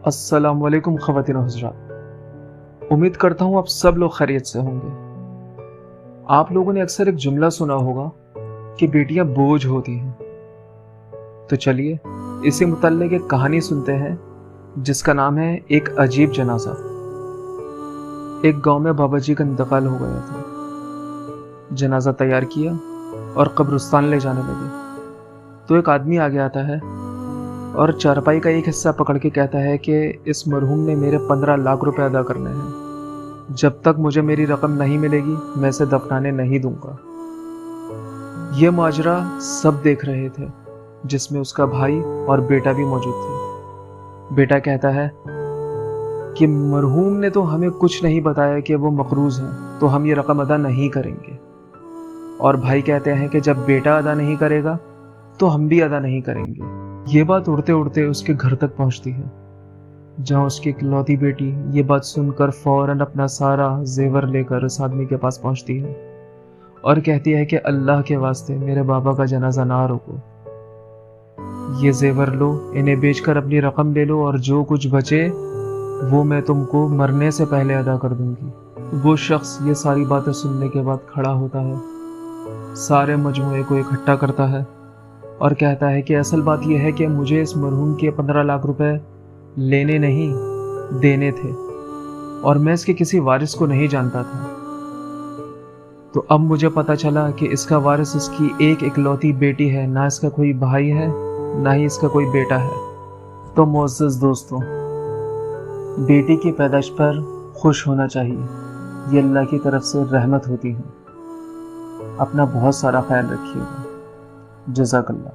अस्सलाम वालेकुम ख़वातीन और हज़रात। उम्मीद करता हूँ आप सब लोग खैरियत से होंगे। आप लोगों ने अक्सर एक जुमला सुना होगा कि बेटियां बोझ होती हैं। तो चलिए इसी मुतल्लिक़ एक कहानी सुनते हैं जिसका नाम है एक अजीब जनाजा। एक गांव में बाबा जी का इंतकाल हो गया था। जनाजा तैयार किया और कब्रिस्तान ले जाने लगे तो एक आदमी आगे आता है और चारपाई का एक हिस्सा पकड़ के कहता है कि इस मरहूम ने मेरे 15 लाख रुपए अदा करने हैं। जब तक मुझे मेरी रकम नहीं मिलेगी मैं इसे दफनाने नहीं दूंगा। ये माजरा सब देख रहे थे, जिसमें उसका भाई और बेटा भी मौजूद थे। बेटा कहता है कि मरहूम ने तो हमें कुछ नहीं बताया कि वो मकरूज हैं, तो हम ये रकम अदा नहीं करेंगे। और भाई कहते हैं कि जब बेटा अदा नहीं करेगा तो हम भी अदा नहीं करेंगे। ये बात उड़ते उड़ते उसके घर तक पहुंचती है, जहां उसकी इकलौती बेटी ये बात सुनकर फौरन अपना सारा जेवर लेकर उस आदमी के पास पहुंचती है और कहती है कि अल्लाह के वास्ते मेरे बाबा का जनाजा ना रोको। ये जेवर लो, इन्हें बेचकर अपनी रकम ले लो और जो कुछ बचे वो मैं तुमको मरने से पहले अदा कर दूंगी। वो शख्स ये सारी बातें सुनने के बाद खड़ा होता है, सारे मजमूए को इकट्ठा करता है और कहता है कि असल बात यह है कि मुझे इस मरहूम के 15 लाख रुपए लेने नहीं देने थे और मैं इसके किसी वारिस को नहीं जानता था। तो अब मुझे पता चला कि इसका वारिस इसकी एक इकलौती बेटी है, ना इसका कोई भाई है ना ही इसका कोई बेटा है। तो मोअज़्ज़ज़ दोस्तों, बेटी की पैदाइश पर खुश होना चाहिए, ये अल्लाह की तरफ से रहमत होती है। अपना बहुत सारा ख्याल रखिएगा। जज़ाकल्लाह।